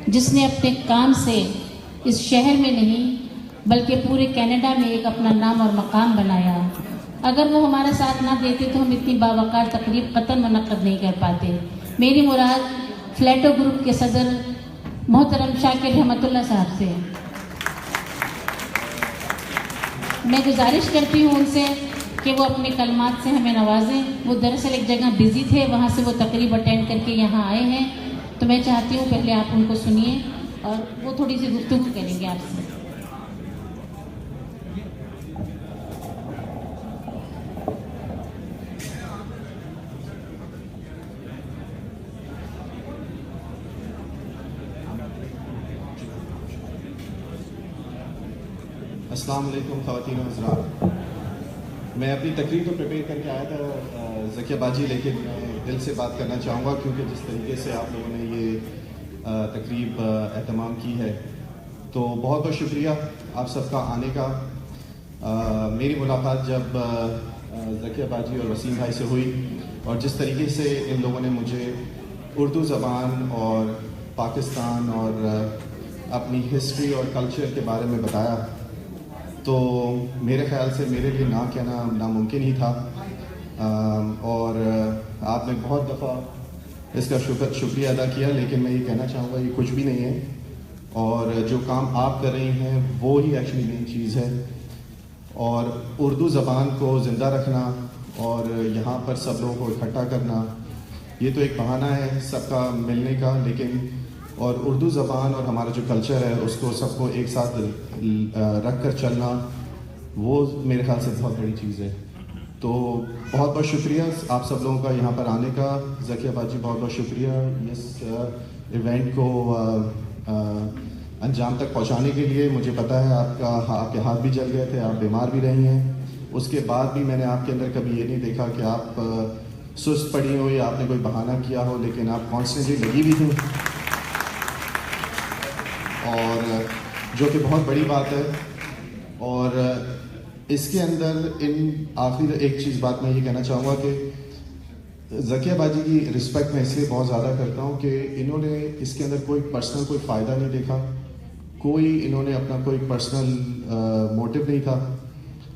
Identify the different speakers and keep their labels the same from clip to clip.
Speaker 1: जिसने अपने काम से इस शहर में नहीं बल्कि पूरे कनाडा में एक अपना नाम और मकाम बनाया। अगर वो हमारा साथ ना देते तो हम इतनी बावकार तकरीब कतई मुनक्कद नहीं कर पाते। मेरी मुराद फ्लैटो ग्रुप के सदर मोहतरम शाकिर रहमतुल्लाह साहब से। मैं गुजारिश करती हूँ उनसे कि वो अपने कलमात से हमें नवाजें। वो दरअसल एक जगह बिजी थे, वहाँ से वो तकरीब अटेंड करके यहाँ आए हैं, तो मैं चाहती हूँ पहले आप उनको सुनिए और वो थोड़ी सी गुफ्तगू करेंगे आपसे।
Speaker 2: अस्सलाम वालेकुम ख़वातीन और हज़रात। मैं अपनी तकरीर तो प्रिपेयर करके आया था ज़किया बाजी, लेकिन मैं दिल से बात करना चाहूँगा क्योंकि जिस तरीके से आप लोगों ने ये तकरीब एहतमाम की है, तो बहुत बहुत शुक्रिया आप सबका आने का। मेरी मुलाकात जब ज़किया बाजी और वसीम भाई से हुई और जिस तरीके से इन लोगों ने मुझे उर्दू ज़बान और पाकिस्तान और अपनी हिस्ट्री और कल्चर के बारे में बताया, तो मेरे ख़्याल से मेरे लिए ना कहना नामुमकिन ही था। और आपने बहुत दफ़ा इसका शुक्रिया अदा किया, लेकिन मैं ये कहना चाहूँगा ये कुछ भी नहीं है, और जो काम आप कर रही हैं वो ही एक्चुअली मेन चीज़ है। और उर्दू ज़बान को ज़िंदा रखना और यहाँ पर सब लोगों को इकट्ठा करना, ये तो एक बहाना है सबका मिलने का, लेकिन और उर्दू ज़बान और हमारा जो कल्चर है उसको सबको एक साथ रख कर चलना, वो मेरे ख़्याल से बहुत बड़ी चीज़ है। तो बहुत बहुत शुक्रिया आप सब लोगों का यहाँ पर आने का। ज़किया बाजी बहुत बहुत शुक्रिया इस इवेंट को अंजाम तक पहुँचाने के लिए। मुझे पता है आपके हाथ भी जल गए थे, आप बीमार भी रही हैं, उसके बाद भी मैंने आपके अंदर कभी ये नहीं देखा कि आप सुस्त पड़ी हो या आपने कोई बहाना किया हो, लेकिन आप कॉन्स्टेंटली लगी भी थी, और जो कि बहुत बड़ी बात है। और इसके अंदर इन आखिरी एक चीज़ बात मैं ये कहना चाहूँगा कि ज़किया बाजी की रिस्पेक्ट मैं इसलिए बहुत ज़्यादा करता हूँ कि इन्होंने इसके अंदर कोई पर्सनल कोई फ़ायदा नहीं देखा, इन्होंने अपना कोई पर्सनल मोटिव नहीं था,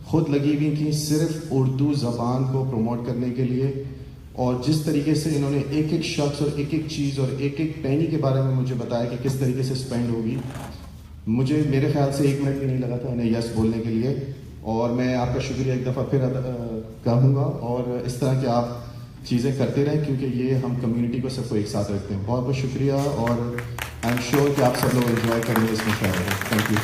Speaker 2: खुद लगी हुई थी सिर्फ उर्दू ज़बान को प्रमोट करने के लिए। और जिस तरीके से इन्होंने एक एक शख्स और एक एक चीज़ और एक एक पेनी के बारे में मुझे बताया कि किस तरीके से स्पेंड होगी, मुझे मेरे ख्याल से 1 मिनट भी नहीं लगा था इन्हें यस बोलने के लिए। और मैं आपका शुक्रिया एक दफ़ा फिर कहूँगा, और इस तरह की आप चीज़ें करते रहें क्योंकि ये हम कम्युनिटी को सबको एक साथ रखते हैं। बहुत बहुत शुक्रिया, और आई एम श्योर कि आप सब लोग एंजॉय करेंगे इसमें शायद। Thank you.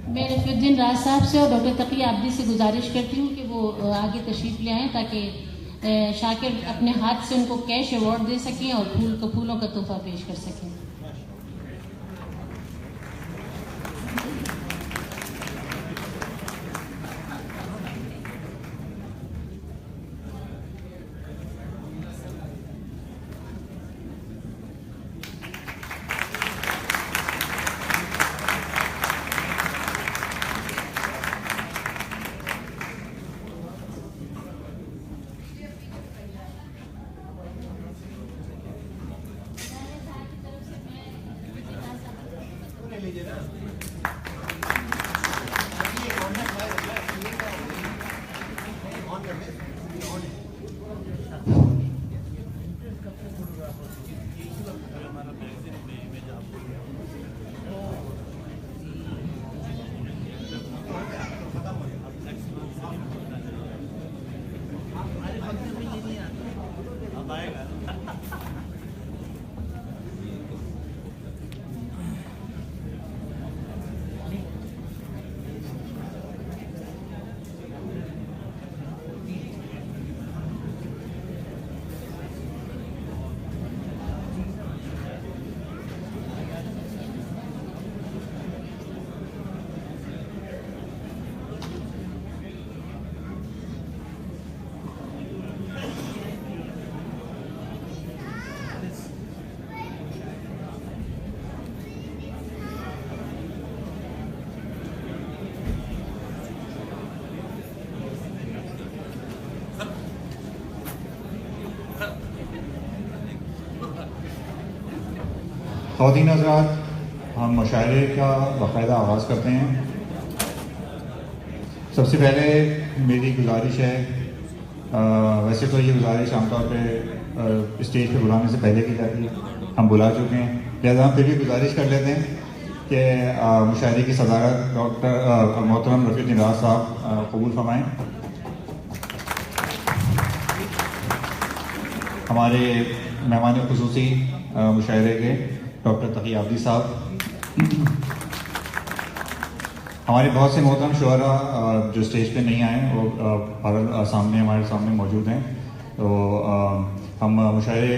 Speaker 1: मैं रफीउद्दीन राज साहब से और डॉक्टर तकी आबदी से गुजारिश करती हूँ कि वो आगे तशरीफ़ ले आएँ ताकि शाकिर अपने हाथ से उनको कैश अवार्ड दे सकें और फूलों का तोहफा पेश कर सकें।
Speaker 3: ख़वातीन हज़रात, हम मुशायरे का बाकायदा आगाज़ करते हैं। सबसे पहले मेरी गुजारिश है, वैसे तो ये गुजारिश आमतौर पे स्टेज पे बुलाने से पहले की जाती है, हम बुला चुके हैं, लिहाजा हम फिर भी गुजारिश कर लेते हैं कि मुशायरे की सदारत डॉक्टर मोहतरम रफ़ीउद्दीन राज साहब कबूल फरमाएँ। हमारे मेहमान खुसूसी मुशायरे के डॉक्टर तकी आबदी साहब, हमारे बहुत से मोहतरम शुअरा जो स्टेज पे नहीं आए वो सामने हमारे सामने मौजूद हैं। तो हम मुशायरे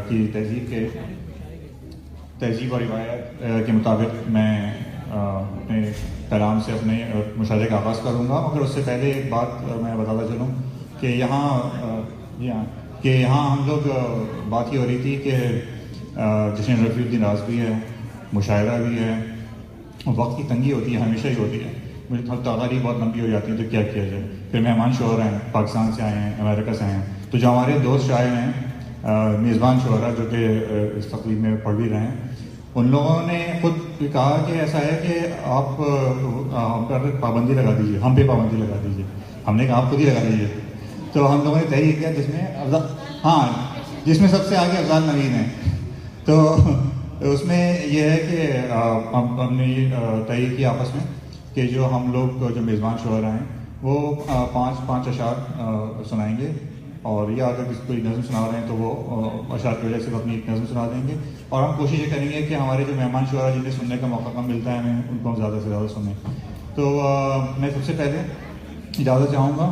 Speaker 3: की तहजीब और रिवायत के मुताबिक मैं अपने कलाम से अपने मुशायरे का आगाज़ करूँगा, मगर उससे पहले एक बात मैं बताता चलूँ कि यहाँ हम लोग बात ही हो रही थी कि जश्न रफ़ीउद्दीन राज भी है, मुशायरा भी है, वक्त की तंगी होती है, हमेशा ही होती है। मुझे तारीख बहुत लंबी हो जाती है तो क्या किया जाए। फिर मेहमान शोहर हैं, पाकिस्तान से आए हैं, अमेरिका से आए हैं, तो जो हमारे दोस्त शायर हैं, मेज़बान शोहरा जो कि इस तकरीब में पढ़ भी रहे हैं, उन लोगों ने खुद कहा कि ऐसा है कि आप हम पर पाबंदी लगा दीजिए, हम पे पाबंदी लगा दीजिए। हमने कहा आप खुद ही लगा दीजिए। तो हम लोगों ने तय किया जिसमें सबसे आगे अफजाल नवीन है। तो उसमें यह है कि हमने तय किया आपस में कि जो हम लोग जो मेज़बान शोहरा हैं वो पाँच अशार सुनाएंगे, और या अगर किसी कोई नज़म सुना रहे हैं तो वो अशार की वजह से अपनी एक नज़म सुना देंगे। और हम कोशिश ये करेंगे कि हमारे जो मेहमान शोहरा जिन्हें सुनने का मौका कम मिलता है हमें, उनको हम ज़्यादा से ज़्यादा सुनें। तो मैं सबसे पहले इजाज़त चाहूँगा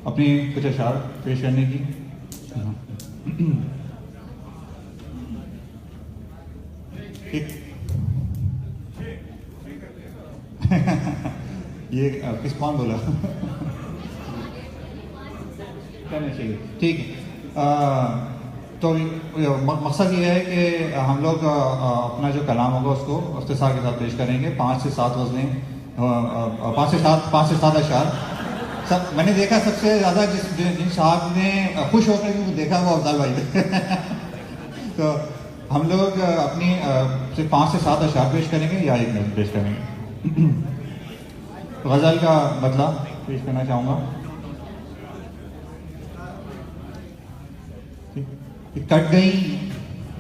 Speaker 3: अपनी कुछ अशार पेश करने की। ये किस कौन बोला? करना चाहिए, ठीक है। तो मकसद ये है कि हम लोग अपना जो कलाम होगा उसको इख्तिसार के साथ पेश करेंगे। 5 से 7 गज़लें, 5 से 7 अशार। सब मैंने देखा सबसे ज़्यादा जिन साहब ने खुश होकर वो देखा वो अफजाल भाई। तो हम लोग अपनी सिर्फ 5 से 7 अशार पेश करेंगे या एक नज़म पेश करेंगे। गज़ल का बदला पेश करना चाहूँगा। कट गई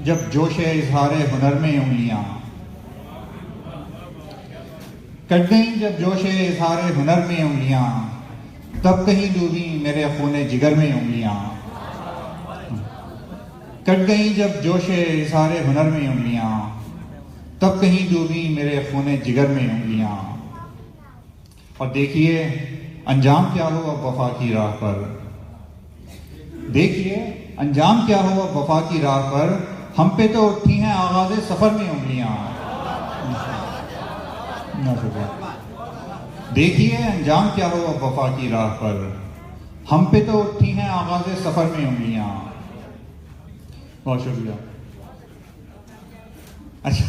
Speaker 3: जब जोशे इजहारे हुनर में उंगलियाँ, कट गई जब जोशे इजहारे हुनर में उंगलियाँ, तब कहीं डूबी मेरे खूने जिगर में उंगलियाँ। कट गई जब जोशे इजहारे हुनर में उंगलियाँ, तब कहीं डूबी मेरे खूने जिगर में उंगलियाँ। और देखिए अंजाम क्या हो अब वफा की राह पर, देखिए अंजाम क्या हो अब वफा की राह पर, हम पे तो उठी हैं आगाज़े सफ़र में उंगलियाँ। देखिए अंजाम क्या हो अब वफा की राह पर, हम पे तो उठी हैं आगाज़े सफ़र में उंगलियाँ। बहुत शुक्रिया। अच्छा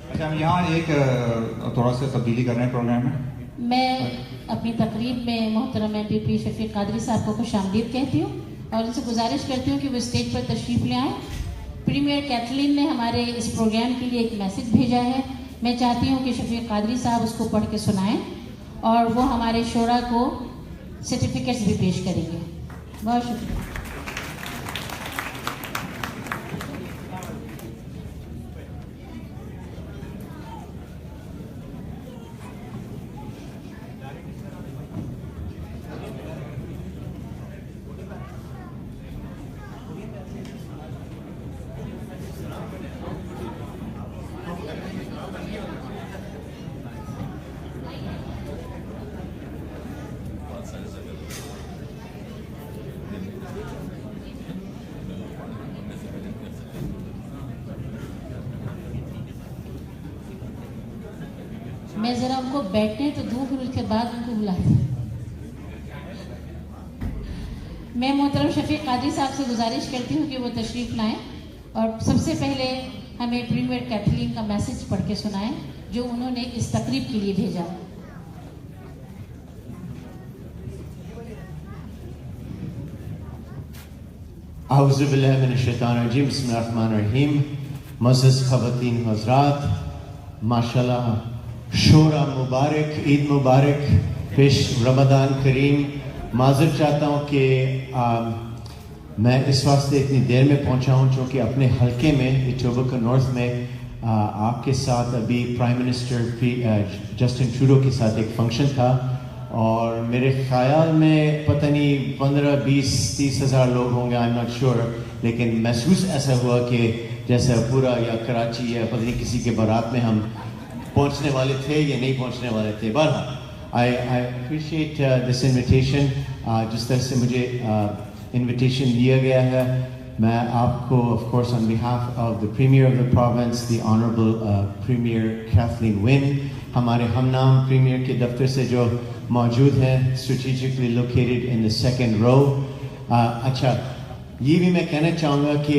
Speaker 3: अच्छा, हम यहाँ एक थोड़ा सा तब्दीली कर रहे हैं प्रोग्राम में।
Speaker 1: मैं अपनी तकरीब में मोहतरम एमपीपी शफीक कादरी साहब को खुशामदीद कहती हूँ और उनसे गुजारिश करती हूँ कि वो स्टेज पर तशरीफ़ ले आएँ। प्रीमियर कैथलीन ने हमारे इस प्रोग्राम के लिए एक मैसेज भेजा है। मैं चाहती हूँ कि शफीक कादरी साहब उसको पढ़ के सुनाएं और वो हमारे शोरा को सर्टिफिकेट्स भी पेश करेंगे। बहुत शुक्रिया। मैं ज़रा उनको बैठने तो दूँ, फिर उसके बाद उनको बुलाती हूँ। मैं मोहतरम शफीक कादरी साहब से गुजारिश करती हूँ कि वो तशरीफ़ लाएँ और सबसे पहले हमें प्रीमियर कैथलीन का मैसेज पढ़ के सुनाएं जो उन्होंने इस तकरीब के लिए भेजा।
Speaker 4: आउज़ुबिल्लाहिमिनश्शैतानिर्रजीम बिस्मिल्लाहिर्रहमानिर्रहीम। मुअज़्ज़ज़ ख़वातीन हज़रात, माशाल्लाह, शोरा मुबारक, ईद मुबारक, पेश रमज़ान करीम। माज़र चाहता हूँ कि मैं इस वास्ते इतनी देर में पहुँचा हूँ क्योंकि अपने हलके में इटोबिको नॉर्थ में आपके साथ अभी प्राइम मिनिस्टर जस्टिन ट्रूडो के साथ एक फंक्शन था और मेरे ख्याल में पता नहीं 15-20-30 हज़ार लोग होंगे, आई एम नॉट श्योर, लेकिन महसूस ऐसा हुआ कि जैसे पूरा या कराची या पता नहीं किसी के बारात में हम पहुंचने वाले थे या नहीं पहुंचने वाले थे। बहरहाल आई अप्रिशिएट दिस इन्विटेशन। जिस तरह से मुझे इन्विटेशन दिया गया है, मैं आपको of course on behalf of the premier of the province, the honourable premier Kathleen Wynne, हमारे हमनाम प्रीमियर के दफ्तर से जो मौजूद हैं, strategically located in the second row. अच्छा, ये भी मैं कहना चाहूँगा कि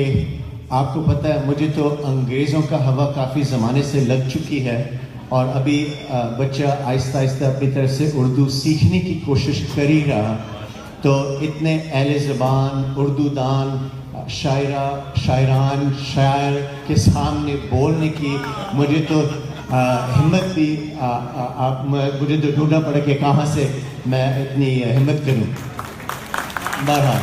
Speaker 4: आपको पता है मुझे तो अंग्रेज़ों का हवा काफ़ी ज़माने से लग चुकी है और अभी बच्चा आहिस्ता आहिस्ता अपनी तरफ से उर्दू सीखने की कोशिश कर ही रहा, तो इतने अहले ज़बान, उर्दू दान, शायरान, शायर के सामने बोलने की मुझे तो हिम्मत भी मुझे तो ढूंढना पड़ा कि कहाँ से मैं इतनी हिम्मत करूँ। बहरहाल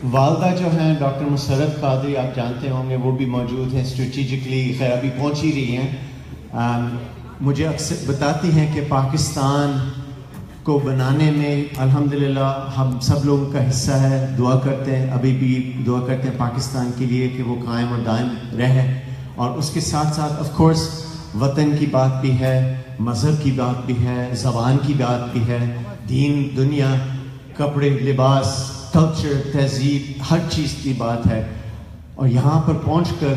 Speaker 4: वालदा जो हैं डॉक्टर मुसर्रत कादरी, आप जानते होंगे, वो भी मौजूद हैं स्ट्रेटेजिकली, खैर अभी पहुँच ही रही हैं। मुझे अक्सर बताती हैं कि पाकिस्तान को बनाने में अल्हम्दुलिल्लाह हम सब लोगों का हिस्सा है। दुआ करते हैं, अभी भी दुआ करते हैं पाकिस्तान के लिए कि वो कायम और दायम रहे, और उसके साथ साथ ऑफ कोर्स वतन की बात भी है, मज़हब की बात भी है, ज़बान की बात भी है, दीन, दुनिया, कपड़े, लिबास, कल्चर, तहजीब, हर चीज़ की बात है। और यहाँ पर पहुँचकर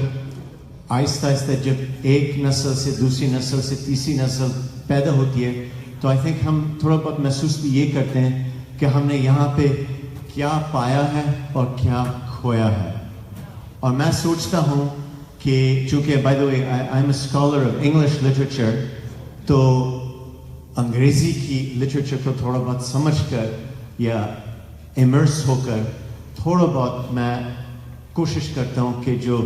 Speaker 4: आहिस्ता आहिस्ता जब एक नस्ल से दूसरी नस्ल से तीसरी नस्ल पैदा होती है, तो आई थिंक हम थोड़ा बहुत महसूस भी ये करते हैं कि हमने यहाँ पे क्या पाया है और क्या खोया है। और मैं सोचता हूँ कि चूँकि by the way I am a scholar of English literature, तो अंग्रेज़ी की लिटरेचर को थोड़ा बहुत समझकर या इमर्स होकर थोड़ा बहुत मैं कोशिश करता हूँ कि जो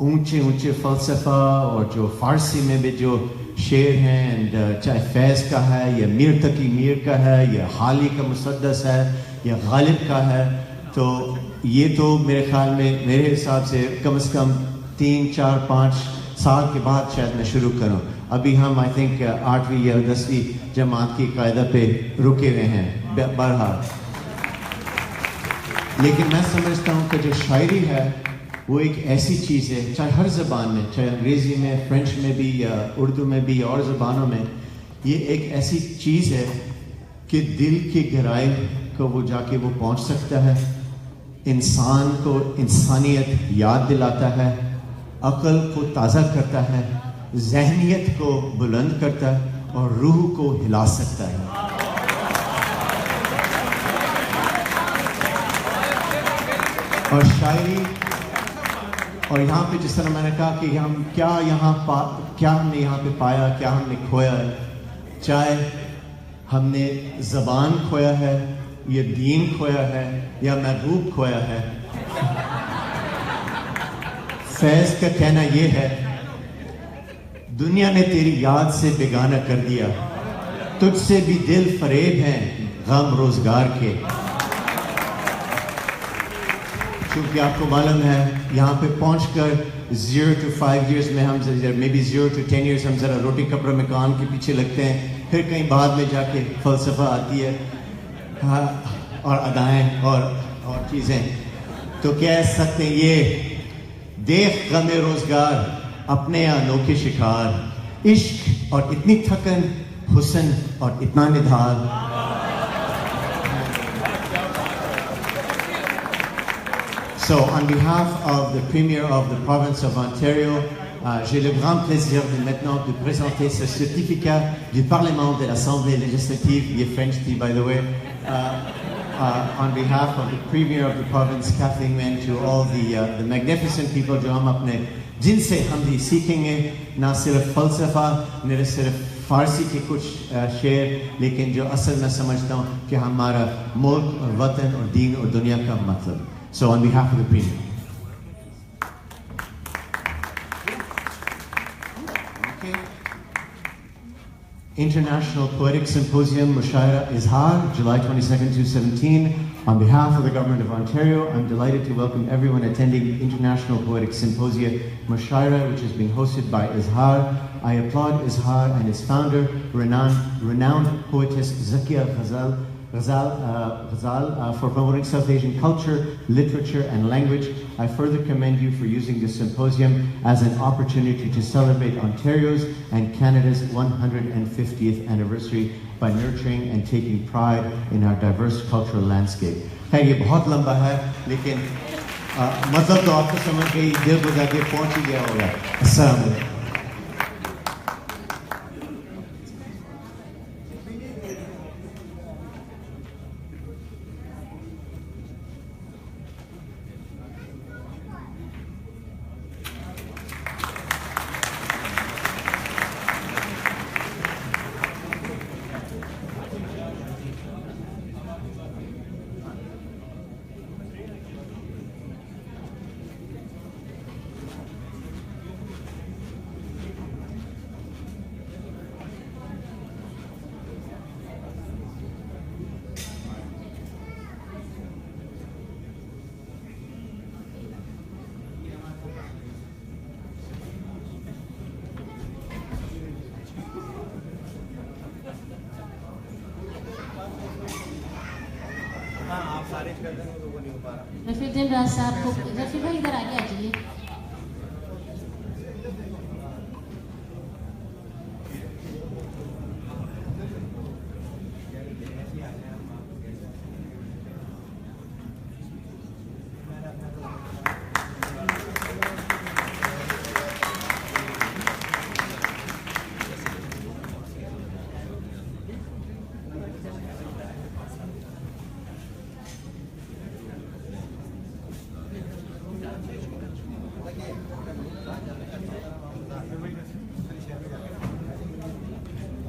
Speaker 4: ऊंचे ऊंचे फ़लसफ़ा और जो फ़ारसी में भी जो शेर हैं, एंड चाहे फैज़ का है या मीर तकी मीर का है या हाली का मुसद्दस है या गालिब का है, तो ये तो मेरे ख्याल में, मेरे हिसाब से कम 3-4-5 साल के बाद शायद मैं शुरू करूं। अभी हम आई थिंक 8वीं या 10वीं जमात की कायदा पे रुके हुए हैं। बहरहाल लेकिन मैं समझता हूँ कि जो शायरी है वो एक ऐसी चीज़ है, चाहे हर ज़बान में, चाहे अंग्रेज़ी में, फ्रेंच में भी या उर्दू में भी और ज़बानों में, ये एक ऐसी चीज़ है कि दिल की गहराई को वो जाके वो पहुँच सकता है, इंसान को इंसानियत याद दिलाता है, अक़ल को ताज़ा करता है, ज़हनियत को बुलंद करता है और रूह को हिला सकता है। और शायरी, और यहाँ पे जिस तरह मैंने कहा कि हम क्या हमने यहाँ पे पाया, क्या हमने खोया है, चाहे हमने ज़बान खोया है या दीन खोया है या महबूब खोया है। फैज़ का कहना ये है, दुनिया ने तेरी याद से बेगाना कर दिया, तुझसे भी दिल फरेब हैं गम रोज़गार के। क्योंकि आपको मालूम है यहाँ पे पहुँचकर 0 to 5 years में हम मे बी 0 to 10 years हम ज़रा रोटी कपड़े में कान के पीछे लगते हैं, फिर कहीं बाद में जाके फ़लसफ़ा आती है, हाँ, और अदाएँ और चीज़ें। तो कह सकते हैं ये देख गमे रोज़गार अपने अनोखे शिकार, इश्क और इतनी थकन, हुस्न और इतना निधार। So, on behalf of the Premier of the Province of Ontario, j'ai le grand plaisir maintenant de présenter ce certificat du Parlement de l'Assemblée législative, the French tea by the way, on behalf of the Premier of the Province, Kathleen Wynne, to all the magnificent people जो हम अपने जिनसे हम भी सीखेंगे, ना सिर्फ फ़लसफ़ा, न सिर्फ फ़ारसी के कुछ शेर, लेकिन जो असल मैं समझता हूँ कि हमारा मुल्क और वतन और दीन और दुनिया का मतलब. So on behalf of the Premier. International Poetic Symposium Mushaira Izhar, July 22nd to 17. On behalf of the Government of Ontario, I'm delighted to welcome everyone attending the International Poetic Symposia Mushaira, which is being hosted by Izhar. I applaud Izhar and its founder, renowned poetess Zakia Ghazal, for promoting South Asian culture, literature, and language. I further commend you for using this symposium as an opportunity to celebrate Ontario's and Canada's 150th anniversary by nurturing and taking pride in our diverse cultural landscape. खैर ये बहुत लंबा है, लेकिन मतलब तो आपको समझ गई, दिल को जाके पहुंच ही गया होगा. अस्सलाम वालेकुम.
Speaker 1: रफीउद्दीन राज साहब को, रफी भाई इधर आगे आ जाइए.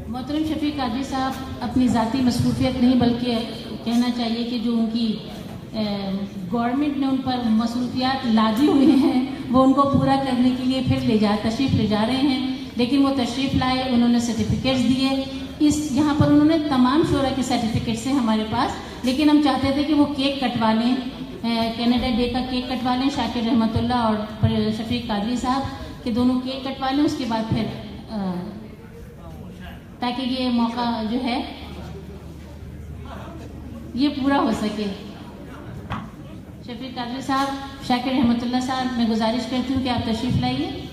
Speaker 1: मोहतरम शफीक कादरी साहब अपनी ज़ाती मसरूफियत नहीं, बल्कि कहना चाहिए कि जो उनकी गवर्नमेंट ने उन पर मसरूफियात लादी हुए हैं वो उनको पूरा करने के लिए फिर तशरीफ़ ले जा रहे हैं. लेकिन वो तशरीफ़ लाए, उन्होंने सर्टिफिकेट्स दिए. यहाँ पर उन्होंने तमाम शोरा के सर्टिफिकेट्स हैं हमारे पास, लेकिन हम चाहते थे कि वो केक कटवा लें, कैनेडा डे का केक कटवा लें. शाकिर रहमतुल्लाह और शफीक कादरी साहब के दोनों केक कटवा लें, उसके बाद फिर ताकि ये मौका जो है ये पूरा हो सके. शफीक कादरी साहब, शाकिर रहमतुल्लाह साहब, मैं गुजारिश करती हूँ कि आप तशरीफ़ लाइए.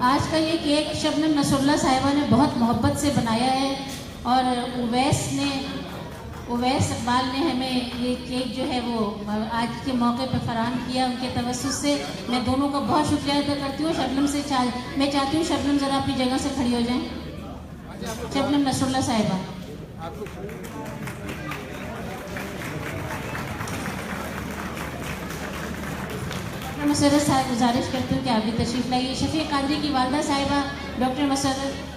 Speaker 1: आज का ये केक शबनम नसरुल्लाह साहिबा ने बहुत मोहब्बत से बनाया है और उवैस इकबाल ने हमें ये केक जो है वो आज के मौके पर फराहम किया. उनके तवस्सुस से मैं दोनों का बहुत शुक्रिया अदा करती हूँ. शबनम से मैं चाहती हूँ शबनम ज़रा अपनी जगह से खड़ी हो जाएं. शबनम नसरुल्लाह साहिबा. मसरत साहब, गुजारिश करती हूँ कि आप भी तशरीफ़ लाइए. शफीक कादरी की वालदा साहिबा डॉक्टर मसरत.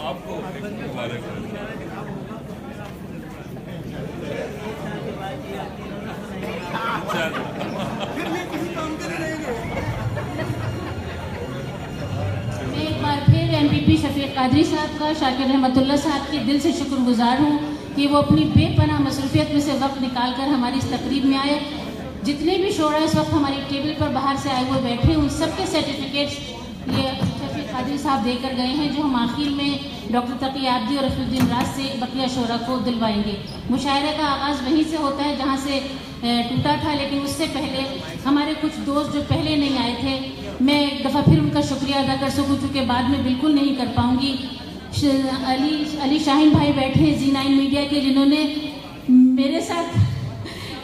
Speaker 5: आपको मुबारक हो।
Speaker 1: मैं एक बार फिर MPP शफीक कादरी साहब का, शाकिर रहमतुल्लाह साहब के दिल से शुक्रगुजार हूँ कि वो अपनी बेपनाह मसरूफियत में से वक्त निकाल कर हमारी इस तकरीब में आए। जितने भी शोरा इस वक्त हमारी टेबल पर बाहर से आए हुए बैठे, उन सबके सर्टिफिकेट्स ये शफीक कादरी साहब देकर गए हैं, जो हम आखिर में डॉक्टर तकी आब्दी और रफीउद्दीन राज से बकिया शोरा को दिलवाएंगे। मुशायरे का आगाज़ वहीं से होता है जहाँ से टूटा था, लेकिन उससे पहले हमारे कुछ दोस्त जो पहले नहीं आए थे, मैं एक दफ़ा फिर उनका शुक्रिया अदा कर सकूँ, चूँकि बाद में बिल्कुल नहीं कर पाऊँगी। अली शाहीन भाई बैठे हैं Z9 मीडिया के, जिन्होंने मेरे साथ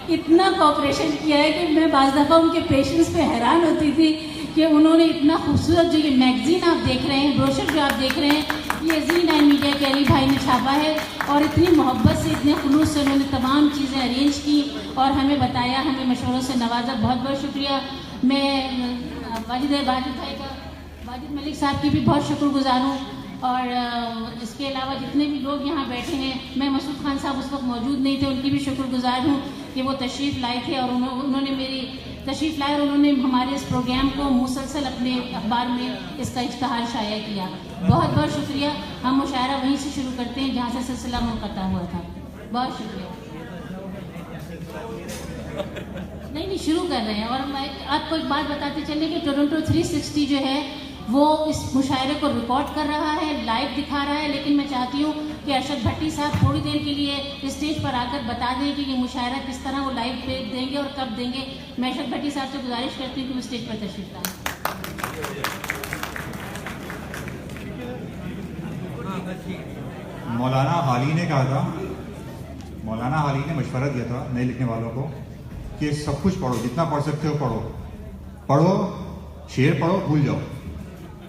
Speaker 1: इतना कोऑपरेशन किया है कि मैं बाज़ दफ़ा उनके पेशेंस पे हैरान होती थी कि उन्होंने इतना खूबसूरत जो ये मैगज़ीन आप देख रहे हैं, ब्रोशर जो आप देख रहे हैं, ये Z9 मीडिया के अली भाई ने छापा है और इतनी मोहब्बत से, इतने खुलूस से उन्होंने तमाम चीज़ें अरेंज की और हमें बताया, हमें मशवरों से नवाजा। बहुत बहुत शुक्रिया। मैं वाजिद मलिक साहब की भी बहुत शुक्रगुजार हूँ और इसके अलावा जितने भी लोग यहाँ बैठे हैं, मैं मसूद खान साहब उस वक्त मौजूद नहीं थे, उनकी भी शुक्रगुजार हूँ कि वो तशरीफ़ लाए थे और उन्होंने मेरी तशरीफ़ लाए और उन्होंने हमारे इस प्रोग्राम को मुसलसल अपने अखबार में इसका इश्तहार शाया किया। बहुत बहुत शुक्रिया। हम मुशायरा वहीं से शुरू करते हैं जहाँ से सिलसिला मुनक़ता हुआ था। बहुत शुक्रिया। नहीं शुरू कर रहे हैं। और मैं आपको एक बात बताते चलने कि टोरंटो 360 जो है वो इस मुशायरे को रिकॉर्ड कर रहा है, लाइव दिखा रहा है, लेकिन मैं चाहती हूँ कि अरशद भट्टी साहब थोड़ी देर के लिए स्टेज पर आकर बता दें कि ये मुशायरा किस तरह वो लाइव पे देंगे और कब देंगे। मैं अरशद भट्टी साहब से गुजारिश करती हूँ कि वो स्टेज पर तशरीफ लाएं।
Speaker 3: मौलाना हाली ने कहा था, मौलाना हाली ने मशवरा दिया था नए लिखने वालों को कि सब कुछ पढ़ो, जितना पढ़ सकते हो पढ़ो, पढ़ो, शेर पढ़ो, भूल जाओ,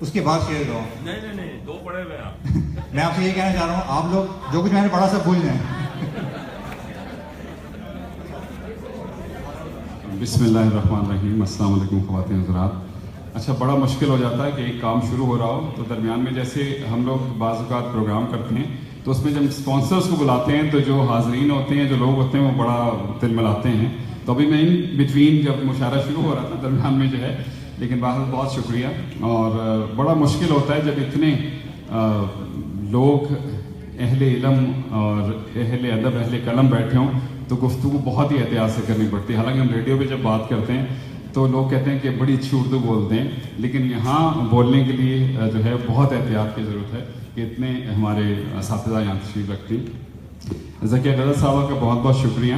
Speaker 3: उसके बाद शेर गाओ।
Speaker 5: नहीं, दो पढ़े हुए आप।
Speaker 3: मैं आपसे ये कहना चाह रहा हूँ, आप लोग जो कुछ मैंने पढ़ा सब भूल जाएं।
Speaker 6: बिस्मिल्लाहिर्रहमानिर्रहीम। अस्सलाम वालेकुम ख़वातीन हज़रात। अच्छा, बड़ा मुश्किल हो जाता है कि एक काम शुरू हो रहा हो तो दरमियान में, जैसे हम लोग बाज़ औक़ात प्रोग्राम करते हैं तो उसमें जब स्पॉन्सर्स को बुलाते हैं तो जो हाज़रीन होते हैं, जो लोग होते हैं, वो बड़ा तिलमिलाते हैं। तो अभी मैं इन बिटवीन जब मुशायरा शुरू हो रहा था दरमियान में जो है, लेकिन बहुत शुक्रिया। और बड़ा मुश्किल होता है जब इतने लोग अहले इल्म और अहले अदब, अहले कलम बैठे हों, तो गुफ्तगू बहुत ही एहतियात से करनी पड़ती है। हालांकि हम रेडियो पे जब बात करते हैं तो लोग कहते हैं कि बड़ी अच्छी उर्दू बोलते हैं, लेकिन यहाँ बोलने के लिए जो है बहुत एहतियात की ज़रूरत है कि इतने हमारे असातिज़ा यहाँ तशरीफ़ रखती। ज़किया गज़ल साहबा का बहुत बहुत शुक्रिया।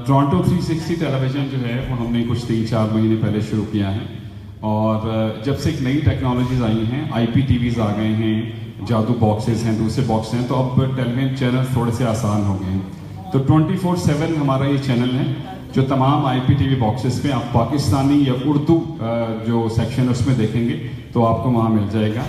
Speaker 6: टोरंटो 360 टेलीविज़न जो है वो हमने कुछ 3-4 महीने पहले शुरू किया है और जब से एक नई टेक्नोलॉजीज़ आई हैं, IPTVs आ गए हैं, जादू बॉक्सेस हैं, दूसरे बॉक्स हैं, तो अब टेलीविज़न चैनल थोड़े से आसान हो गए हैं। तो 24/7 हमारा ये चैनल है जो तमाम IPTV बॉक्सेस पे आप पाकिस्तानी या उर्दू जो सेक्शन है उसमें देखेंगे तो आपको वहाँ मिल जाएगा।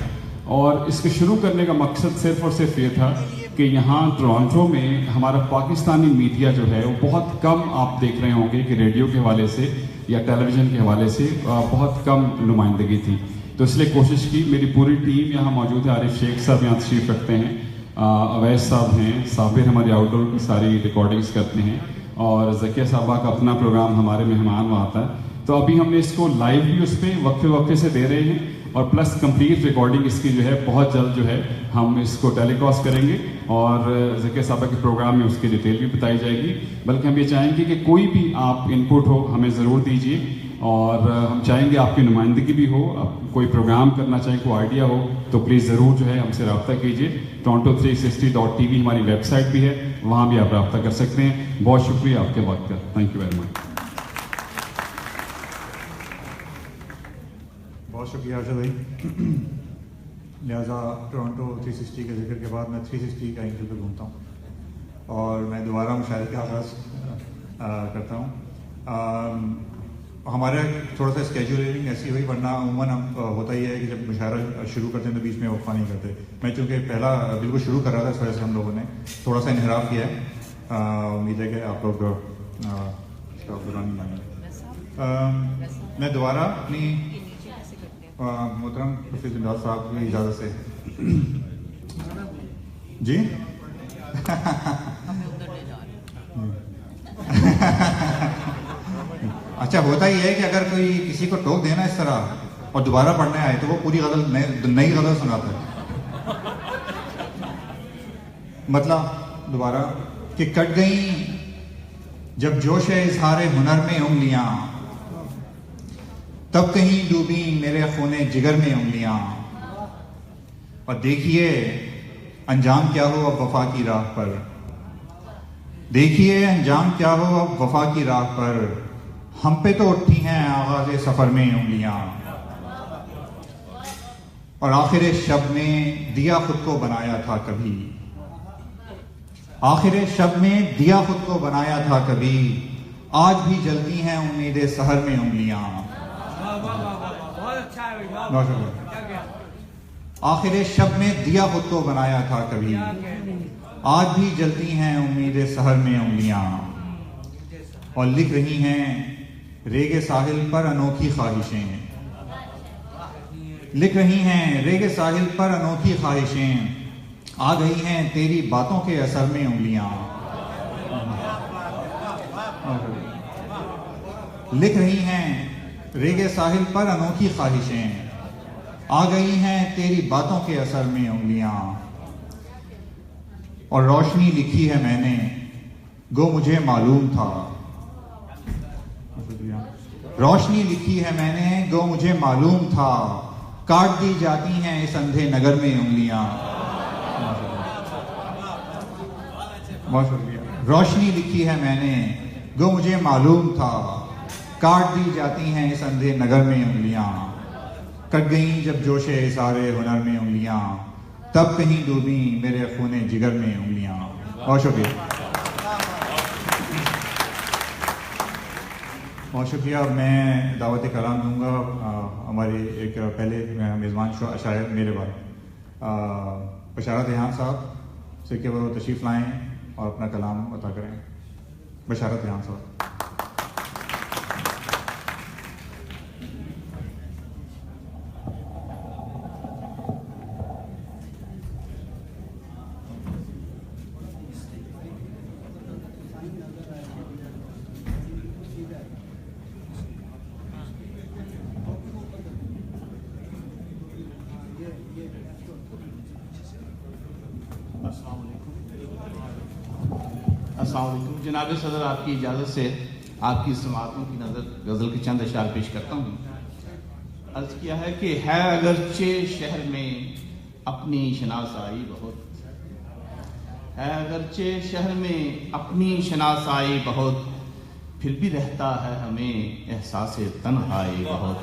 Speaker 6: और इसके शुरू करने का मकसद सिर्फ और सिर्फ ये था कि यहाँ टोरंटो में हमारा पाकिस्तानी मीडिया जो है वो बहुत कम आप देख रहे होंगे कि रेडियो के हवाले से या टेलीविज़न के हवाले से बहुत कम नुमाइंदगी थी। तो इसलिए कोशिश की, मेरी पूरी टीम यहाँ मौजूद है। आरिफ शेख साहब यहाँ तशरीफ़ रखते हैं, अवैस साहब हैं, साबिर हमारी आउटडोर की सारी रिकॉर्डिंग्स करते हैं और ज़किया साहबा का अपना प्रोग्राम हमारे मेहमान वहाँ आता है। तो अभी हमने इसको लाइव भी उस पर वक्फे वक्फे से दे रहे हैं और प्लस कंप्लीट रिकॉर्डिंग इसकी जो है बहुत जल्द जो है हम इसको टेलीकास्ट करेंगे और ज़किया साहबा के प्रोग्राम में उसकी डिटेल भी बताई जाएगी। बल्कि हम ये चाहेंगे कि कोई भी आप इनपुट हो हमें ज़रूर दीजिए और हम चाहेंगे आपकी नुमाइंदगी भी हो। आप कोई प्रोग्राम करना चाहें, कोई आइडिया हो तो प्लीज़ ज़रूर जो है हमसे रब्ता कीजिए। toronto360.tv हमारी वेबसाइट भी है, वहाँ भी आप रब्ता कर सकते हैं। बहुत शुक्रिया आपके वक्त का। Thank you very much.
Speaker 3: बहुत शुक्रिया आशा भाई। लिहाजा टोरंटो 360 के जिक्र के बाद मैं 360 का एंगल पे घूमता हूँ और मैं दोबारा मुशायरे का आगाज़ करता हूँ। हमारा थोड़ा सा स्केजुलिंग ऐसी हुई, वरना अमूमन हम होता ही है कि जब मुशायरा शुरू करते हैं तो बीच में वक्फा नहीं करते। मैं चूँकि पहला बिल्कुल शुरू कर रहा था, इस वजह से हम लोगों ने थोड़ा सा इनहराफ किया है। उम्मीद है कि आप लोग इसका बुरा नहीं मानेंगे। मैं दोबारा अपनी मोहतरम हफीज बिन बाज साहब की इजाज़त से जी अच्छा, होता ही है कि अगर कोई किसी को टोक देना इस तरह और दोबारा पढ़ने आए तो वो पूरी गज़ल नई गज़ल सुनाता है। मतलब दोबारा कि कट गई जब जोश इजहार हुनर में उंगलियां, तब कहीं डूबी मेरे खूने जिगर में उंगलियां, और देखिए अंजाम क्या हो अब वफा की राह पर, देखिए अंजाम क्या हो अब वफा की राह पर, हम पे तो उठी हैं आगाज़ सफर में उंगलियां, और आखिर शब में दिया खुद को बनाया था कभी, आखिर शब में दिया खुद को बनाया था कभी, आज भी जलती हैं उम्मीदें सहर में उंगलियां। आखिर शब में दिया खुद को बनाया था कभी, आज भी जलती हैं उम्मीदें सहर में उंगलियां, और लिख रही हैं रेगे साहिल पर अनोखी ख्वाहिशें, लिख रही हैं रेगे साहिल पर अनोखी ख्वाहिशें, आ गई हैं तेरी बातों के असर में उंगलियां, लिख रही हैं रेगे साहिल पर अनोखी ख्वाहिशें, आ गई हैं तेरी बातों के असर में उंगलियां, और रोशनी लिखी है मैंने गो मुझे मालूम था, रोशनी लिखी है मैंने गो मुझे मालूम था, काट दी जाती हैं इस अंधे नगर में उंगलियां। बहुत शुक्रिया। रोशनी लिखी है मैंने गो मुझे मालूम था, काट दी जाती हैं इस अंधे नगर में उंगलियां, कट गई जब जोशे इज़हारे हुनर में उंगलियां, तब कहीं डूबी मेरे खूने जिगर में उंगलियां। बहुत शुक्रिया, बहुत शुक्रिया। मैं दावत कलाम दूंगा हमारे एक पहले मेज़बान शायर मेरे बाद बशारत यहाँ साहब से कि वो तशरीफ़ लाएँ और अपना कलाम अता करें। बशारत यहाँ साहब।
Speaker 7: अस्सलामुअलैकुम। जनाब सदर, आपकी इजाज़त से आपकी समातों की नज़र गज़ल के चंद अशार पेश करता हूँ। अर्ज़ किया है कि है अगरचे शहर में अपनी शनासाई बहुत, है अगरचे शहर में अपनी शनासाई बहुत, फिर भी रहता है हमें एहसास तन्हाई बहुत।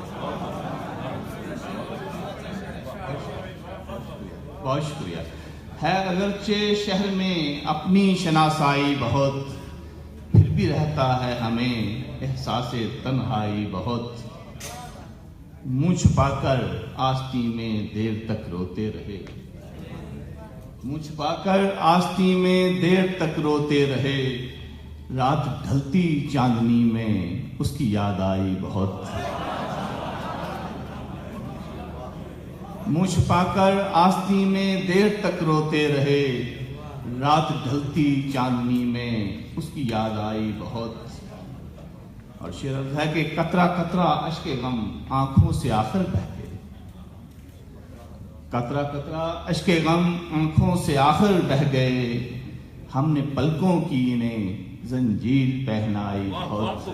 Speaker 7: बहुत शुक्रिया। है अगरचे छहर में अपनी शनासाई बहुत, फिर भी रहता है हमें एहसास तन्हाई बहुत। मुँह छुपाकर आस्ती में देर तक रोते रहे, मुँह छुपाकर आस्ती में देर तक रोते रहे। रात ढलती चांदनी में उसकी याद आई बहुत। मुँह छुपाकर आस्ती में देर तक रोते रहे। रात ढलती चांदनी में उसकी याद आई बहुत। और शेर अर्ज़ है कि कतरा कतरा अश्के गम आंखों से आखिर बह गए, कतरा कतरा अश्के गम आंखों से आखिर बह गए। हमने पलकों की इन्हें जंजीर पहनाई बहुत।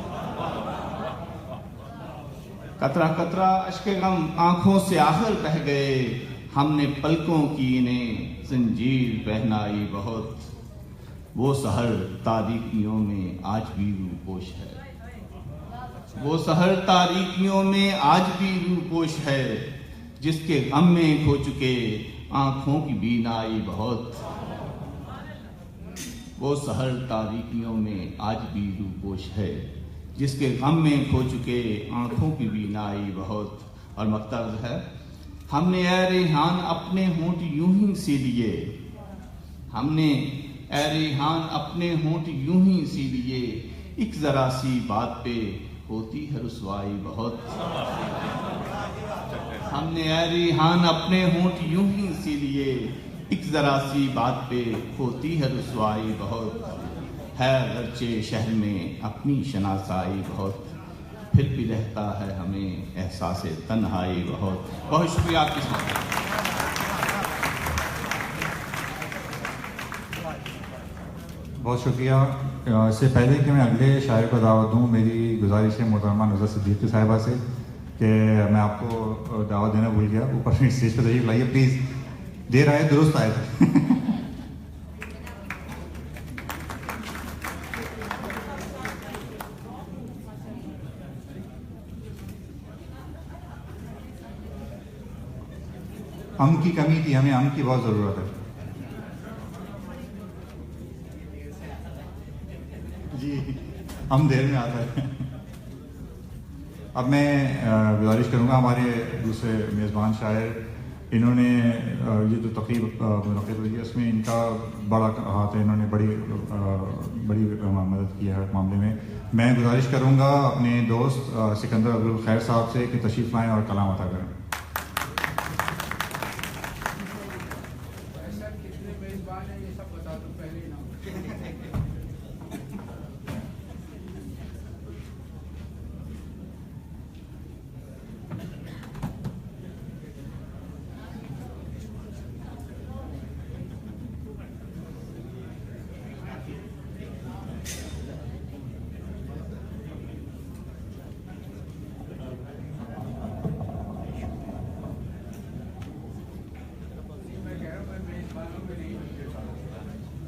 Speaker 7: कतरा कतरा अश्के गम आंखों से आखिर बह गए। हमने पलकों की इन्हें जंजीर पहनाई बहुत। वो सहर तारीकियों में आज भी रूपोश है, वो सहर तारीकियों में आज भी रूपोश है। जिसके गम में खो चुके आंखों की बीनाई बहुत। वो सहर तारीकियों में आज भी रूपोश है, जिसके गम में खो चुके आंखों की बीनाई बहुत। और मकतब है, हमने ए रेहान अपने होंठ यूं ही सी लिए, हमने ए रेहान अपने होंठ यूं ही सी लिए। एक जरा सी बात पे होती है रुसवाई बहुत। हमने ऐ रिहान अपने होंठ यूं ही सी लिए, एक जरा सी बात पे होती है रुसवाई बहुत। है अगरचे शहर में अपनी शनासाई बहुत, फिर भी रहता है हमें एहसास तन्हाई बहुत। बहुत शुक्रिया आपकी समझ।
Speaker 3: बहुत शुक्रिया। इससे पहले कि मैं अगले शायर को दावत दूँ, मेरी गुजारिश है मोहतरमा नुज़रत सिद्दीकी साहिबा से कि मैं आपको दावत देना भूल गया, ऊपर स्टेज पर तशरीफ लाइए प्लीज़। देर आए दुरुस्त आए। अम की कमी थी, हमें अम की बहुत ज़रूरत है। जी, हम देर में आता है। अब मैं गुजारिश करूँगा हमारे दूसरे मेज़बान शायर, इन्होंने ये जो तकरीब मुनक़िद हुई है उसमें इनका बड़ा हाथ है, इन्होंने बड़ी मदद की है मामले में। मैं गुजारिश करूँगा अपने दोस्त सिकंदर अब्दुल खैर साहब से कि तशरीफ़ लाएँ और कलाम अता करें।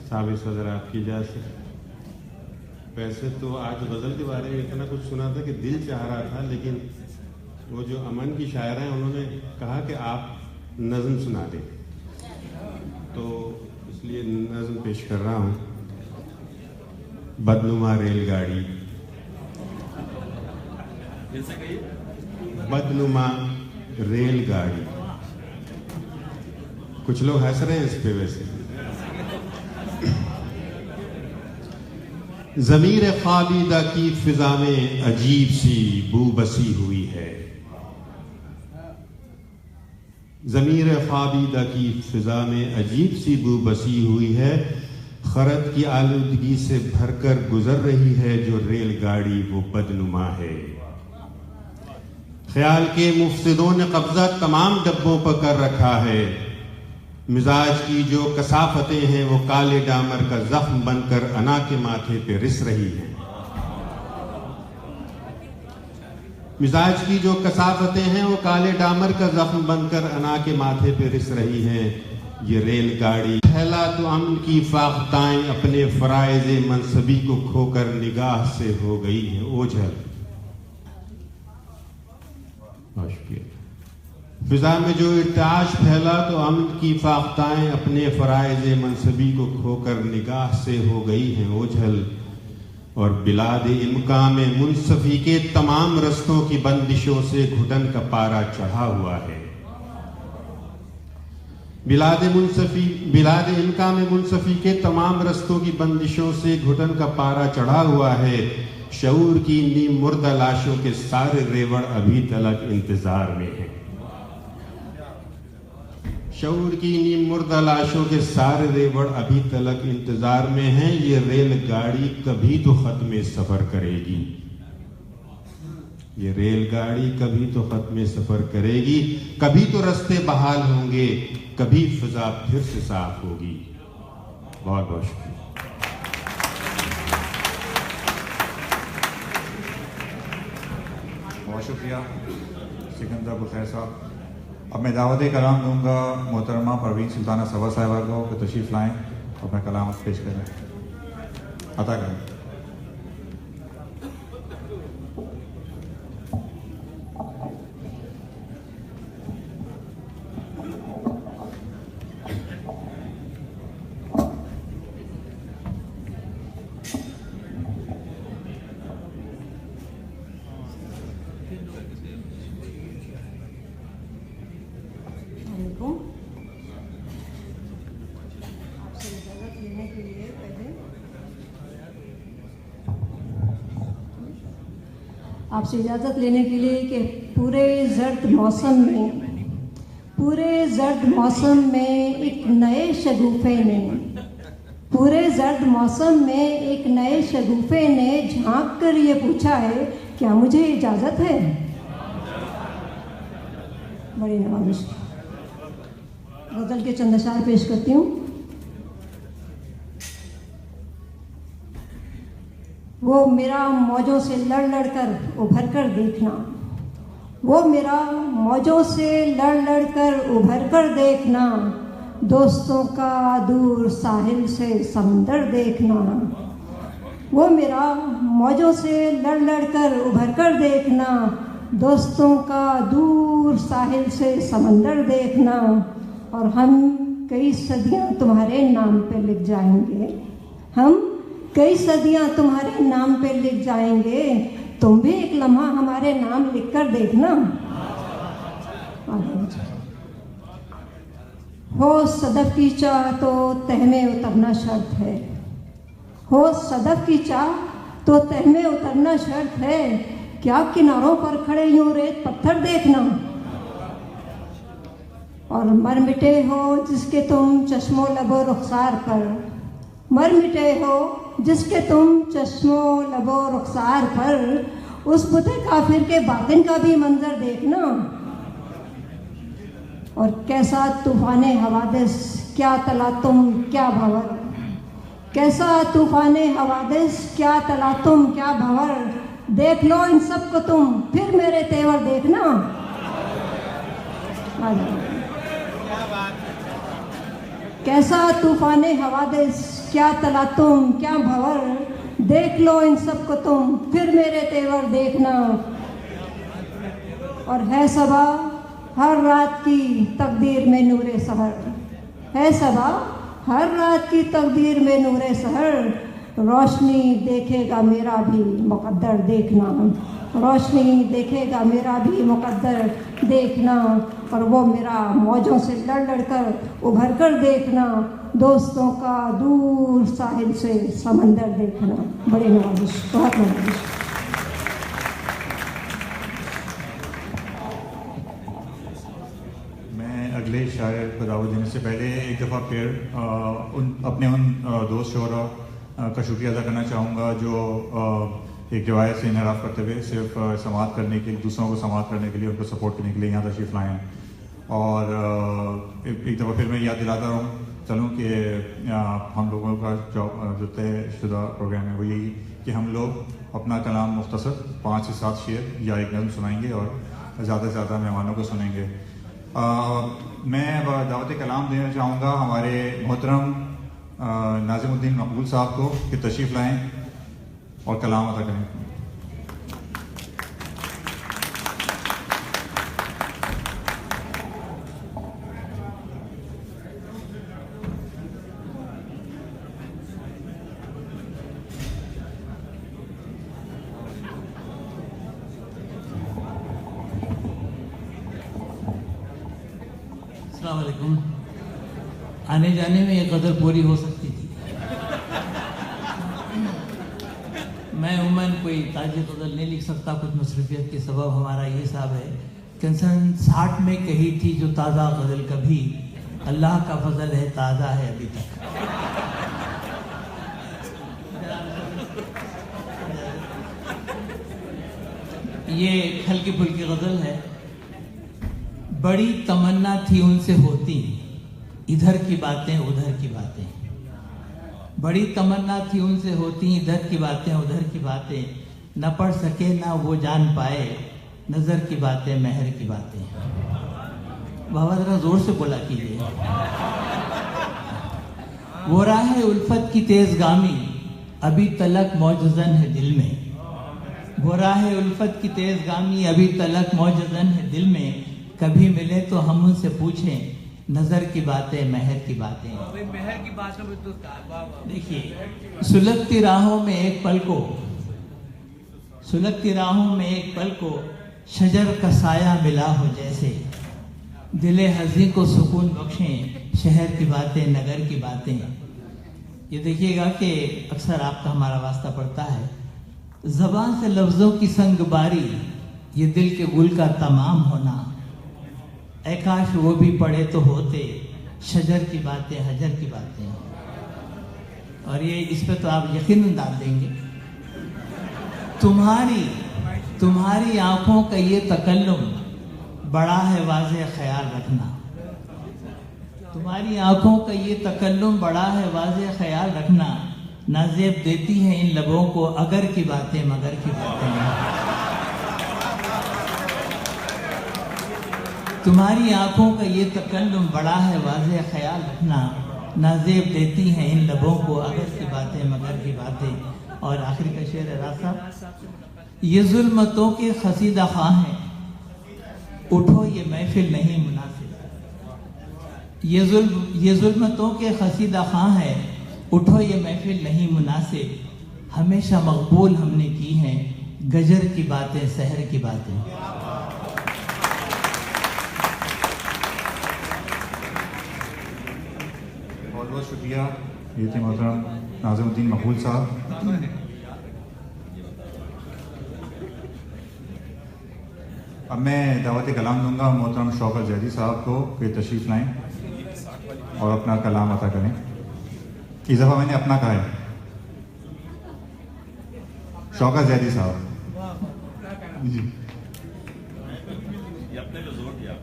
Speaker 8: साबित सदर आपकी इजाज़त से। वैसे तो आज गज़ल के बारे में इतना कुछ सुना था कि दिल चाह रहा था, लेकिन वो जो अमन की शायरा हैं उन्होंने कहा कि आप नज़्म सुना दें, तो इसलिए नज़्म पेश कर रहा हूँ। बदनुमा रेलगाड़ी, बदनुमा रेलगाड़ी। कुछ लोग हंस रहे हैं इस पे। वैसे ज़मीर ख्वाबीदा की फिजा में अजीब सी बू बसी हुई है, ज़मीर ख्वाबीदा की फिजा में अजीब सी बू बसी हुई है। खरत की आलूदगी से भरकर गुजर रही है जो रेलगाड़ी वो बदनुमा है। ख्याल के मुफसिदों ने कब्जा तमाम डब्बों पर कर रखा है। मिजाज की जो कसाफतें हैं वो काले डामर का जख्म बनकर अना के माथे पे रिस रही हैं। मिजाज की जो कसाफतें हैं वो काले डामर का जख्म बनकर अना के माथे पे रिस रही हैं। ये रेलगाड़ी फैला तो अमन की फाख्ताएं अपने फराइज़े मनसबी को खोकर निगाह से हो गई है ओझल। फिजा में जो इर्ताज फैला तो अमन की फाख्ताएं अपने फराइज़े मनसबी को खोकर निगाह से हो गई हैं ओझल। और बिलाद इम्का में मुनसफी के तमाम रस्तों की बंदिशों से घुटन का पारा चढ़ा हुआ है। बिलाद इम्का में मुनसफी के तमाम रस्तों की बंदिशों से घुटन का पारा चढ़ा हुआ है। शऊर की नीम मुर्दा लाशों के सारे रेवड़ अभी तलक इंतजार में है। शऊर की नीम मुर्दा लाशों के सारे रेवड़ अभी तलक इंतजार में हैं। ये रेलगाड़ी कभी तो खत्म सफर करेगी, ये रेलगाड़ी कभी तो खत्म सफर करेगी। कभी तो रास्ते बहाल होंगे, कभी फिजा फिर से साफ होगी। बहुत बहुत शुक्रिया।
Speaker 3: बहुत शुक्रिया सिकंदर अब्दुल खैर साहब। अब मैं दावत कलाम दूंगा मोहतरमा परवीन सुल्ताना सबा साहिबा को कि तशरीफ़ लाएँ और अपना कलाम पेश करें, अता करें।
Speaker 9: आपसे इजाज़त लेने के लिए पहले आपसे इजाज़त लेने के लिए कि पूरे जर्द मौसम में एक नए शगुफे ने झांक कर ये पूछा है, क्या मुझे इजाज़त है? बड़ी नवाज़िश। गज़ल के चंद अशार पेश करती हूँ। वो मेरा मौजों से लड़ कर उभर कर देखना, वो मेरा मौजों से लड़ कर उभर कर देखना, दोस्तों का दूर साहिल से समंदर देखना। वो मेरा मौजों से लड़ कर उभर कर देखना, दोस्तों का दूर साहिल से समंदर देखना। और हम कई सदियां तुम्हारे नाम पे लिख जाएंगे, हम कई सदियां तुम्हारे नाम पे लिख जाएंगे, तुम भी एक लम्हा हमारे नाम लिख कर देखना। हो सदफ की चाह तो तह में उतरना शर्त है, हो सदफ की चाह तो तह में उतरना शर्त है, क्या किनारों पर खड़े यूं रेत पत्थर देखना। और मर मिटे हो जिसके तुम चश्मो लबो रुखसार पर, मर मिटे हो जिसके तुम चश्मो लबो रुखसार पर, उस बुते काफिर के बातिन का भी मंजर देखना। और कैसा तूफाने हवादिस क्या तला तुम क्या भंवर, कैसा तूफाने हवादिस क्या तला तुम क्या भंवर, देख लो इन सबको तुम फिर मेरे तेवर देखना। कैसा तूफाने हवादिस क्या तला तुम क्या भंवर, देख लो इन सबको तुम फिर मेरे तेवर देखना। और है सबा हर रात की तकदीर में नूरे सहर, है सबा हर रात की तकदीर में नूरे सहर, रोशनी देखेगा मेरा भी मुकद्दर देखना, रोशनी देखेगा मेरा भी मुकद्दर देखना। और वो मेरा मौजों से लड़ कर उभर कर देखना, दोस्तों का दूर साहिल से समंदर देखना। बड़ी नवाजिश, बहुत नवाजिश।
Speaker 3: मैं अगले शायर को दावत देने से पहले एक दफ़ा फिर उन दोस्त शोहरा का शुक्रिया अदा करना चाहूँगा जो एक रिवायत से इनहराफ करते हुए सिर्फ समाअत करने के लिए, दूसरों को समाअत करने के लिए, उनको सपोर्ट करने के लिए यहाँ तशरीफ़ लाए हैं। और एक दफ़ा फिर मैं याद दिलाता चलूँ कि हम लोगों का जो तयशुदा प्रोग्राम है वो यही कि हम लोग अपना कलाम मुख्तसर 5 से 7 शेर या एक नज़्म सुनाएंगे और ज़्यादा से ज़्यादा मेहमानों को सुनेंगे। मैं दावत कलाम देना चाहूँगा हमारे मोहतरम नाज़िमुद्दीन मकबूल साहब को कि तशरीफ़ लाएँ और कलाम अदा करें।
Speaker 10: अस्सलाम वालेकुम। आने जाने में ये कदर पूरी हो सकती थी। मैं उमन कोई ताज़ी गज़ल नहीं लिख सकता, कुछ मसरूफियत के सबब हमारा ये हिसाब है कि सन 60 में कही थी जो ताज़ा गज़ल कभी, अल्लाह का फजल है ताज़ा है अभी तक। ये हल्की फुल्की गज़ल है। बड़ी तमन्ना थी उनसे होती इधर की बातें उधर की बातें, बड़ी तमन्ना थी उनसे होती इधर की बातें उधर की बातें, न पढ़ सके ना वो जान पाए नजर की बातें महर की बातें। बाबा जरा जोर से बोला कीजिए। वो राह उल्फत की तेज गामी अभी तलक मौजज़न है दिल में, वो राह उल्फत की तेज गामी अभी तलक मौजज़न है दिल में, कभी मिले तो हम उनसे पूछें नजर की बातें महर की बातें।
Speaker 11: महर की बात में तो
Speaker 10: देखिए, सुलगती राहों में एक पल को, सुलगती राहों में एक पल को शजर का साया मिला हो जैसे, दिले हज़ी को सुकून बख्शें शहर की बातें नगर की बातें। ये देखिएगा कि अक्सर आपका हमारा वास्ता पड़ता है, ज़बान से लफ्ज़ों की संगबारी, ये दिल के गुल का तमाम होना। ऐ काश वो भी पढ़े तो होते, शजर की बातें हजर की बातें। और ये इस पे तो आप यकीनन डाल देंगे। तुम्हारी आंखों का ये तकल्लुम बड़ा है वाज़े ख्याल रखना। तुम्हारी आंखों का ये तकल्लुम बड़ा है वाज़े ख्याल रखना। नाज़ेब देती हैं इन लबों को अगर की बातें मगर की बातें। तुम्हारी आंखों का ये तकल्लुम बड़ा है वाज़े ख्याल रखना। नाज़ेब देती हैं इन लबों को अगर की बातें मगर की बातें। और आखिरी का शेर है रासा, ये जुल्मतों के खसीदा खां हैं, उठो ये महफिल नहीं मुनासिब। ये जुल्मतों के खसीदा खां है, उठो ये महफिल नहीं मुनासिब। हमेशा मकबूल हमने की हैं गजर की बातें सहर की बातें।
Speaker 3: बहुत बहुत शुक्रिया। ये थे मोहतरम नाज़िमुद्दीन मकबूल साहब। अब मैं दावत कलाम दूंगा मोहतरम शौकत जैदी साहब को कि तशरीफ़ लाएं और अपना कलाम अता करें। इस दफ़ा मैंने अपना कहा है, शौकत जैदी साहब जी।
Speaker 5: अपने को जोर दिया।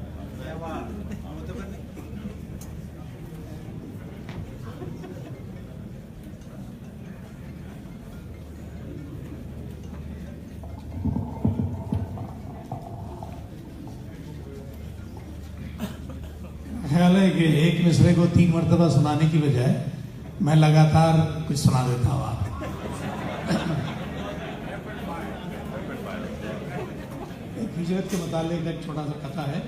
Speaker 12: ख्याल है कि एक मिसरे को 3 मरतबा सुनाने की बजाय मैं लगातार कुछ सुना देता हूँ आपको। हिजरत के मुतालिक एक छोटा सा कथा है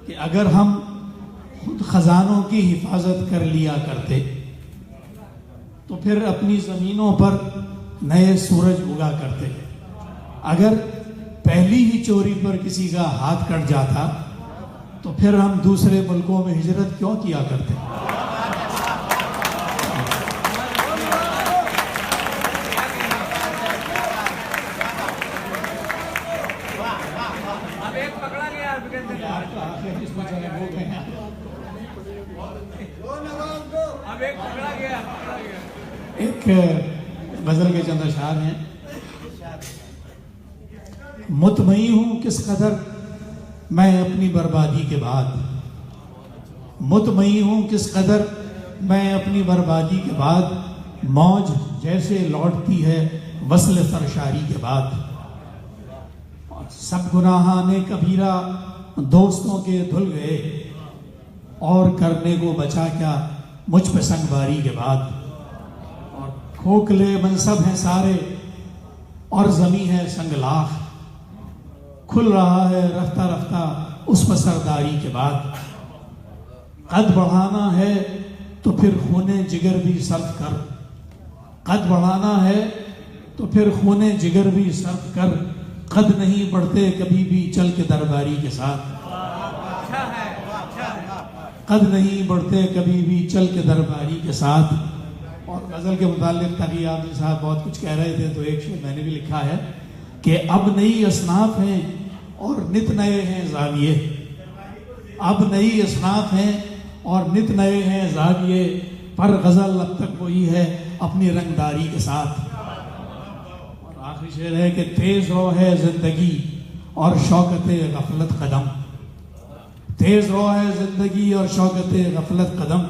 Speaker 12: कि अगर हम खुद खजानों की हिफाजत कर लिया करते तो फिर अपनी जमीनों पर नए सूरज उगा करते। अगर पहली ही चोरी पर किसी का हाथ कट जाता तो फिर हम दूसरे मुल्कों में हिजरत क्यों किया करते।
Speaker 11: अब एक पकड़ा गया अब एक पकड़ा गया।
Speaker 12: एक गजल के चंद अशआर हैं। मुतमई हूं किस कदर मैं अपनी बर्बादी के बाद, मुतमई हूं किस कदर मैं अपनी बर्बादी के बाद, मौज जैसे लौटती है वस्ल सरशारी के बाद। सब गुनाहाने कबीरा दोस्तों के धुल गए, और करने को बचा क्या मुझ पे संगबारी के बाद। और खोखले मनसब हैं सारे और जमी है संगलाख, खुल रहा है रफ्ता रफ्ता उस पर सरदारी के बाद। कद बढ़ाना है तो फिर खूने जिगर भी सर्फ कर, कद बढ़ाना है तो फिर खूने जिगर भी सर्फ कर। कद नहीं बढ़ते कभी भी चल के दरबारी के साथ, कद नहीं बढ़ते कभी भी चल के दरबारी के साथ। और गजल के मुतालिक तकी आदमी साहब बहुत कुछ कह रहे थे, तो एक शेर मैंने भी लिखा है कि अब नई असनाफ हैं और नित नए हैं जाविये। अब नई असनाफ हैं और नित नए हैं जाविये, पर गजल अब तक वही है अपनी रंगदारी के साथ। और आखिरी शेर है कि तेज रो है जिंदगी और शौकते गफलत कदम, तेज रो है जिंदगी और शौकते गफलत कदम।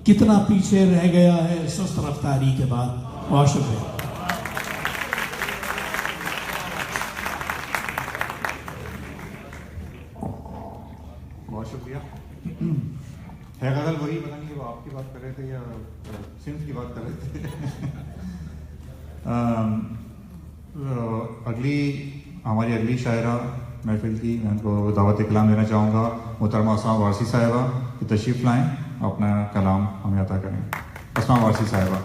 Speaker 12: कितना पीछे रह गया है सुस्त रफ्तारी के बाद। बहुत शुक्रिया।
Speaker 3: बहुत शुक्रिया। है गजल वही, पता नहीं वो आपकी बात कर रहे थे या सिंध की बात कर रहे थे। हमारी अगली शायरा महफिल की मैं उनको दावत कलाम देना चाहूँगा। मोहतरमा अस्मा वारसी साहिबा की तशरीफ़ लाएँ, अपना कलाम हमें अता करें। अस्मा वारसी साहिबा।